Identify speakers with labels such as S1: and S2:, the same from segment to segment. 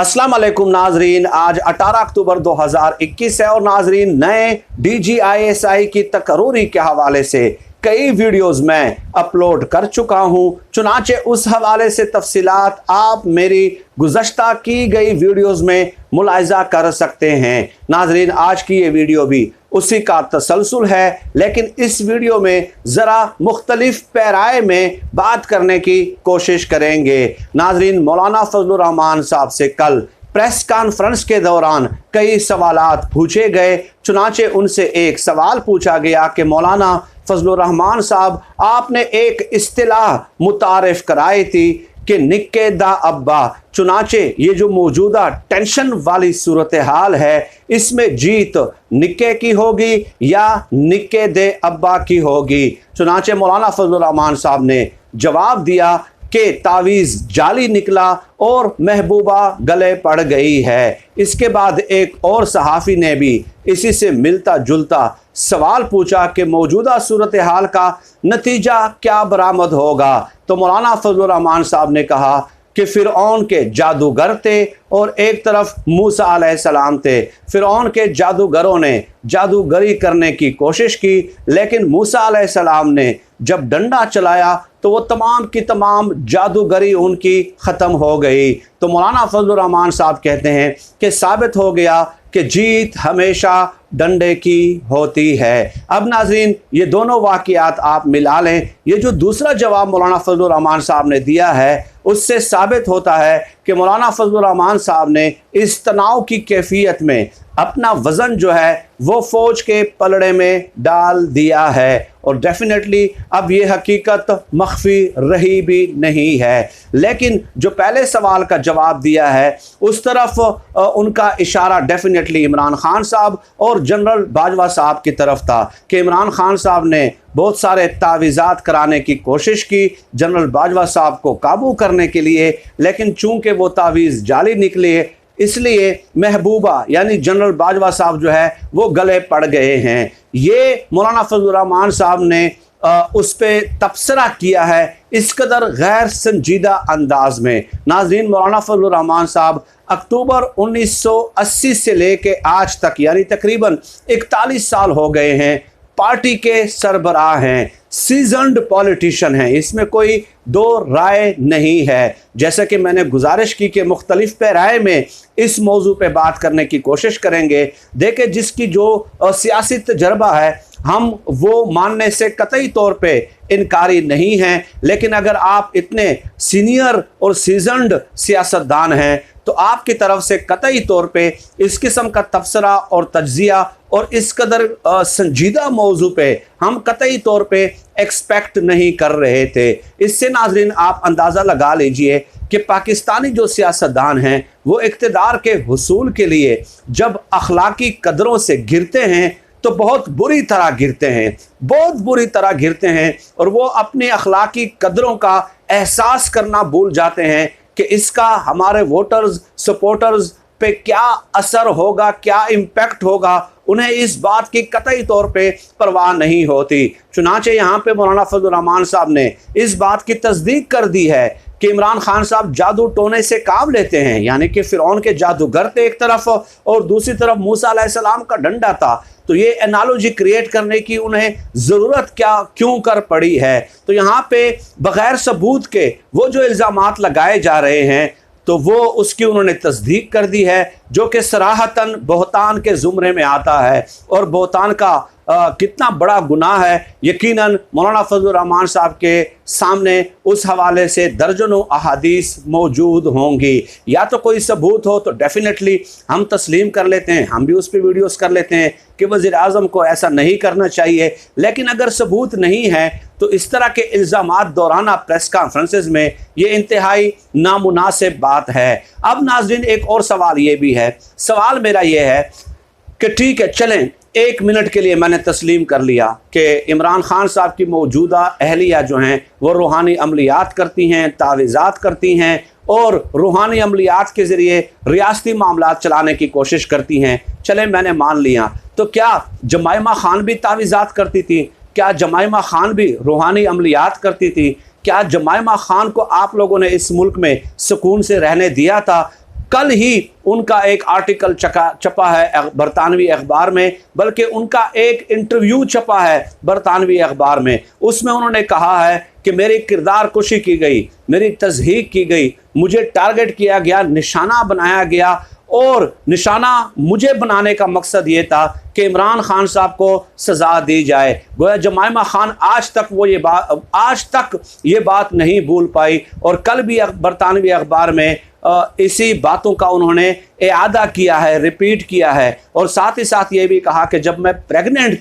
S1: अस्सलाम वालेकुम नाजरीन, आज 18 अक्टूबर 2021 है और नाजरीन नए DGISI की तकरूरी के हवाले से कई वीडियोस मैं अपलोड कर चुका हूं। चुनाचे उस हवाले से तफसीलात आप मेरी गुज़श्ता की गई वीडियोस में मुलाहिज़ा कर सकते हैं। नाजरीन आज की ये वीडियो भी उसी का तसलसल है, लेकिन इस वीडियो में ज़रा मुख्तलिफ पैराए में बात करने की कोशिश करेंगे। नाजरीन मौलाना फजलुर रहमान साहब से कल प्रेस कॉन्फ्रेंस के दौरान कई सवालात पूछे गए। चुनाचे उनसे एक सवाल पूछा गया कि मौलाना फजलुर रहमान साहब, आपने एक इस्तिलाह मुतारिफ कराई थी कि निक्के दा अब्बा। चुनाचे ये जो मौजूदा टेंशन वाली सूरत हाल है, इसमें जीत निक्के की होगी या निक्के दे अब्बा की होगी। चुनाचे मौलाना फजलुर रहमान साहब ने जवाब दिया कि तावीज़ जाली निकला और महबूबा गले पड़ गई है। इसके बाद एक और सहाफ़ी ने भी इसी से मिलता जुलता सवाल पूछा कि मौजूदा सूरत हाल का नतीजा क्या बरामद होगा। तो मौलाना फजलुर रहमान साहब ने कहा कि फ़िरऔन के जादूगर थे और एक तरफ मूसा अलैहिस्सलाम थे। फ़िरऔन के जादूगरों ने जादूगरी करने की कोशिश की, लेकिन मूसा अलैहिस्सलाम ने जब डंडा चलाया तो वो तमाम की तमाम जादूगरी उनकी ख़त्म हो गई। तो मौलाना फजलुर रहमान साहब कहते हैं कि साबित हो गया कि जीत हमेशा डंडे की होती है। अब नाज़रीन ये दोनों वाक़ियात आप मिला लें। ये जो दूसरा जवाब मौलाना फजलुर रहमान साहब ने दिया है, उससे साबित होता है कि मौलाना फजलुर रहमान साहब ने इस तनाव की कैफियत में अपना वज़न जो है वो फ़ौज के पलड़े में डाल दिया है। और डेफिनेटली अब ये हकीकत मख्फी रही भी नहीं है। लेकिन जो पहले सवाल का जवाब दिया है उस तरफ उनका इशारा डेफिनेटली इमरान खान साहब और जनरल बाजवा साहब की तरफ था कि इमरान खान साहब ने बहुत सारे तावीज़ात कराने की कोशिश की जनरल बाजवा साहब को काबू करने के लिए, लेकिन चूंकि वो तावीज़ जाली निकले इसलिए महबूबा यानी जनरल बाजवा साहब जो है वो गले पड़ गए हैं। ये मौलाना फजलुर रहमान साहब ने उस पर तबसरा किया है इस कदर गैर संजीदा अंदाज में। नाज़रीन मौलाना फजलुर रहमान साहब अक्टूबर 1980 से लेके आज तक यानी तकरीबन 41 साल हो गए हैं पार्टी के सरबराह हैं, सीजन्ड पॉलिटिशियन हैं, इसमें कोई दो राय नहीं है। जैसा कि मैंने गुजारिश की कि मुख्तलिफ पैराए में इस मौजू पे बात करने की कोशिश करेंगे। देखें जिसकी जो सियासी तजर्बा है हम वो मानने से कतई तौर पे इनकारी नहीं हैं, लेकिन अगर आप इतने सीनियर और सीजन्ड सियासतदान हैं तो आपकी तरफ से कतई तौर पे इस किस्म का तबसरा और तज्जिया और इस कदर संजीदा मौजू पे हम कतई तौर पे एक्सपेक्ट नहीं कर रहे थे। इससे नाजरीन आप अंदाज़ा लगा लीजिए कि पाकिस्तानी जो सियासतदान हैं वो इक़्तिदार के हुसूल के लिए जब अखलाकी कदरों से गिरते हैं तो बहुत बुरी तरह गिरते हैं, बहुत बुरी तरह गिरते हैं और वो अपनी अखलाकी कदरों का एहसास करना भूल जाते हैं कि इसका हमारे वोटर्स सपोर्टर्स पे क्या असर होगा, क्या इम्पैक्ट होगा। उन्हें इस बात की कतई तौर पे परवाह नहीं होती। चुनाचे यहाँ पे मौलाना फजलुर रहमान साहब ने इस बात की तस्दीक कर दी है कि इमरान खान साहब जादू टोने से काम लेते हैं, यानी कि फ़िरऔन के जादूगर थे एक तरफ और दूसरी तरफ मूसा अलैहिस्सलाम का डंडा था। तो ये एनालॉजी क्रिएट करने की उन्हें ज़रूरत क्यों कर पड़ी है। तो यहाँ पे बग़ैर सबूत के वो जो इल्ज़ामात लगाए जा रहे हैं तो वो उसकी उन्होंने तस्दीक कर दी है, जो कि सराहतन बहतान के ज़ुमरे में आता है। और बहतान का कितना बड़ा गुनाह है यकीनन मौलाना फजलुर रहमान साहब के सामने उस हवाले से दर्जनों अहादीस मौजूद होंगी। या तो कोई सबूत हो तो डेफिनेटली हम तस्लीम कर लेते हैं, हम भी उस पर वीडियोस कर लेते हैं कि वज़ीर आज़म को ऐसा नहीं करना चाहिए। लेकिन अगर सबूत नहीं है तो इस तरह के इल्ज़ामात दौराना प्रेस कॉन्फ्रेंसेस में ये इंतहाई नामुनासिब बात है। अब नाज़रीन एक और सवाल ये भी है, सवाल मेरा ये है कि ठीक है चलें 1 मिनट के लिए मैंने तस्लीम कर लिया कि इमरान खान साहब की मौजूदा अहलिया जो हैं वो रूहानी अमलियात करती हैं, तावीज़ात करती हैं और रूहानी अमलियात के ज़रिए रियासती मामलात चलाने की कोशिश करती हैं। चले मैंने मान लिया, तो क्या जमाइमा खान भी तावीज़ात करती थी? क्या जमाइमा खान भी रूहानी अमलियात करती थी? क्या जमाइमा खान को आप लोगों ने इस मुल्क में सुकून से रहने दिया था? कल ही उनका एक आर्टिकल छपा है बरतानवी अखबार में, बल्कि उनका एक इंटरव्यू छपा है बरतानवी अखबार में। उसमें उन्होंने कहा है कि मेरी किरदार कुशी की गई, मेरी तज़हीक की गई, मुझे टारगेट किया गया, निशाना बनाया गया, और निशाना मुझे बनाने का मकसद ये था कि इमरान खान साहब को सज़ा दी जाए। गोया जमाइमा खान आज तक ये बात नहीं भूल पाई, और कल भी बरतानवी अखबार में इसी बातों का उन्होंने इआदा किया है, रिपीट किया है। और साथ ही साथ ये भी कहा कि जब मैं प्रेग्नेंट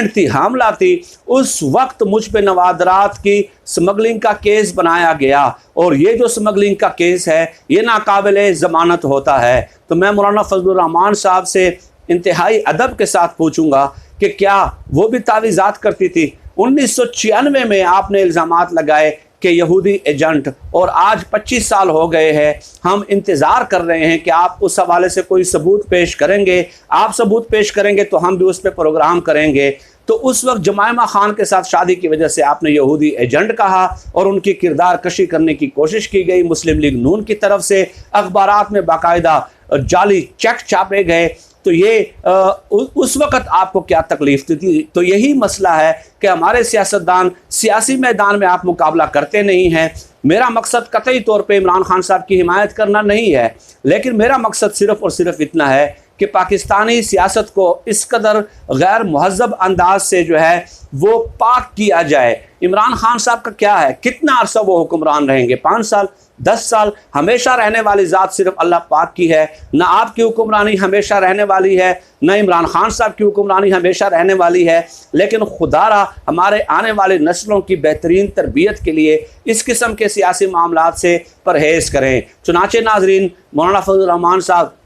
S1: थी, हामला थी, उस वक्त मुझ पे नवादरात की स्मगलिंग का केस बनाया गया, और ये जो स्मगलिंग का केस है ये नाकाबिले ज़मानत होता है। तो मैं मौलाना फजलुर रहमान साहब से इंतहाई अदब के साथ पूछूंगा कि क्या वो भी तावीज़ात करती थी? 1996 में आपने इल्ज़ामात लगाए कि यहूदी एजेंट, और आज 25 साल हो गए हैं, हम इंतज़ार कर रहे हैं कि आप उस हवाले से कोई सबूत पेश करेंगे। आप सबूत पेश करेंगे तो हम भी उस पर प्रोग्राम करेंगे। तो उस वक्त जमाइमा खान के साथ शादी की वजह से आपने यहूदी एजेंट कहा, और उनकी किरदार कशी करने की कोशिश की गई मुस्लिम लीग नून की तरफ से। अखबारात में बाकायदा जाली चेक छापे गए। तो ये उस वक़्त आपको क्या तकलीफ थी? तो यही मसला है कि हमारे सियासतदान सियासी मैदान में आप मुकाबला करते नहीं हैं। मेरा मकसद कतई तौर पे इमरान खान साहब की हिमायत करना नहीं है, लेकिन मेरा मकसद सिर्फ़ और सिर्फ इतना है कि पाकिस्तानी सियासत को इस कदर गैर महज़ब अंदाज से जो है वो पाक किया जाए। इमरान खान साहब का क्या है, कितना अरसा वो हुक्मरान रहेंगे? 5 साल, 10 साल? हमेशा रहने वाली ज़ात सिर्फ अल्लाह पाक की है। ना आपकी हुक्मरानी हमेशा रहने वाली है, ना इमरान खान साहब की हुक्मरानी हमेशा रहने वाली है। लेकिन खुदारा हमारे आने वाले नस्लों की बेहतरीन तरबियत के लिए इस किस्म के सियासी मामलात से परहेज़ करें। चुनाचे नाजरीन, मौलाना फजलुर रहमान साहब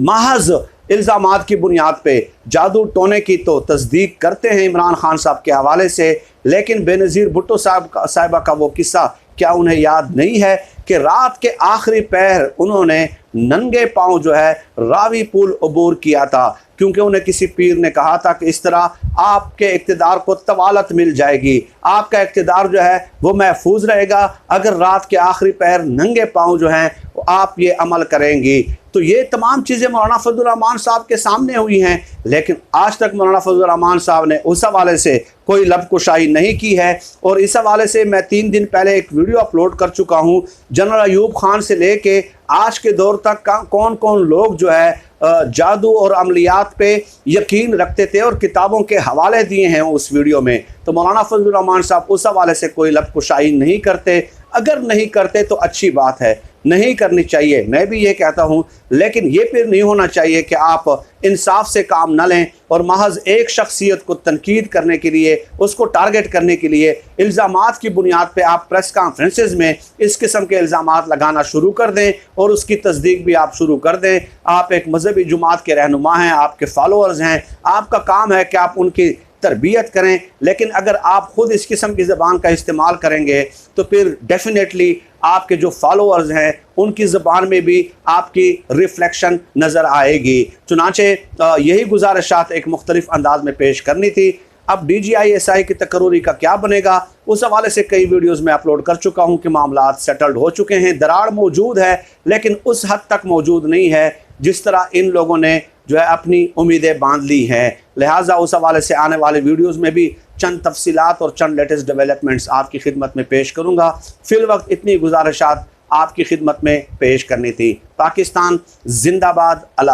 S1: महज इल्ज़ामात की बुनियाद पे जादू टोने की तो तस्दीक करते हैं इमरान खान साहब के हवाले से, लेकिन बेनज़ीर भुट्टो साहिबा का वो किस्सा क्या उन्हें याद नहीं है कि रात के आखिरी पहर उन्होंने नंगे पांव जो है रावी पुल अबूर किया था, क्योंकि उन्हें किसी पीर ने कहा था कि इस तरह आपके इक़्तिदार को तवालत मिल जाएगी, आपका इक़्तिदार जो है वो महफूज रहेगा अगर रात के आखिरी पहर नंगे पांव जो हैं आप ये अमल करेंगी। तो ये तमाम चीज़ें मौलाना फजलुर रहमान साहब के सामने हुई हैं, लेकिन आज तक मौलाना फजलुर रहमान साहब ने उस हवाले से कोई लबकुशाई नहीं की है। और इस हवाले से मैं 3 दिन पहले एक वीडियो अपलोड कर चुका हूँ। जनरल अयूब खान से लेके आज के दौर तक कौन कौन लोग जो है जादू और अमलियात पे यकीन रखते थे और किताबों के हवाले दिए हैं उस वीडियो में। तो मौलाना फजलुर रहमान साहब उस हवाले से कोई लबकुशाई नहीं करते। अगर नहीं करते तो अच्छी बात है, नहीं करनी चाहिए, मैं भी ये कहता हूँ, लेकिन ये फिर नहीं होना चाहिए कि आप इंसाफ से काम न लें और महज एक शख्सियत को तनकीद करने के लिए, उसको टारगेट करने के लिए इल्ज़ामात की बुनियाद पे आप प्रेस कॉन्फ्रेंसेस में इस किस्म के इल्ज़ामात लगाना शुरू कर दें और उसकी तस्दीक भी आप शुरू कर दें। आप एक मजहबी जुमात के रहनुमा हैं, आपके फॉलोअर्स हैं, आपका काम है कि आप उनकी तरबियत करें। लेकिन अगर आप ख़ुद इस किस्म की ज़बान का इस्तेमाल करेंगे तो फिर डेफिनेटली आपके जो फॉलोअर्स हैं उनकी ज़बान में भी आपकी रिफ्लेक्शन नज़र आएगी। चुनाचे यही गुजारिशात एक मुख्तलिफ अंदाज में पेश करनी थी। अब DGISI की तकरूरी का क्या बनेगा, उस हवाले से कई वीडियोज़ में अपलोड कर चुका हूँ कि मामलात सेटल्ड हो चुके हैं। दरार मौजूद है, लेकिन उस हद तक मौजूद नहीं है जिस तरह इन लोगों ने जो है अपनी उम्मीदें बांध ली हैं। लिहाजा उस हवाले से आने वाले वीडियोज़ में भी चंद तफसीलात और चंद लेटेस्ट डेवलपमेंट्स आपकी खिदमत में पेश करूँगा। फिल वक्त इतनी गुजारिशात आपकी खिदमत में पेश करनी थी। पाकिस्तान जिंदाबाद। अल्लाह।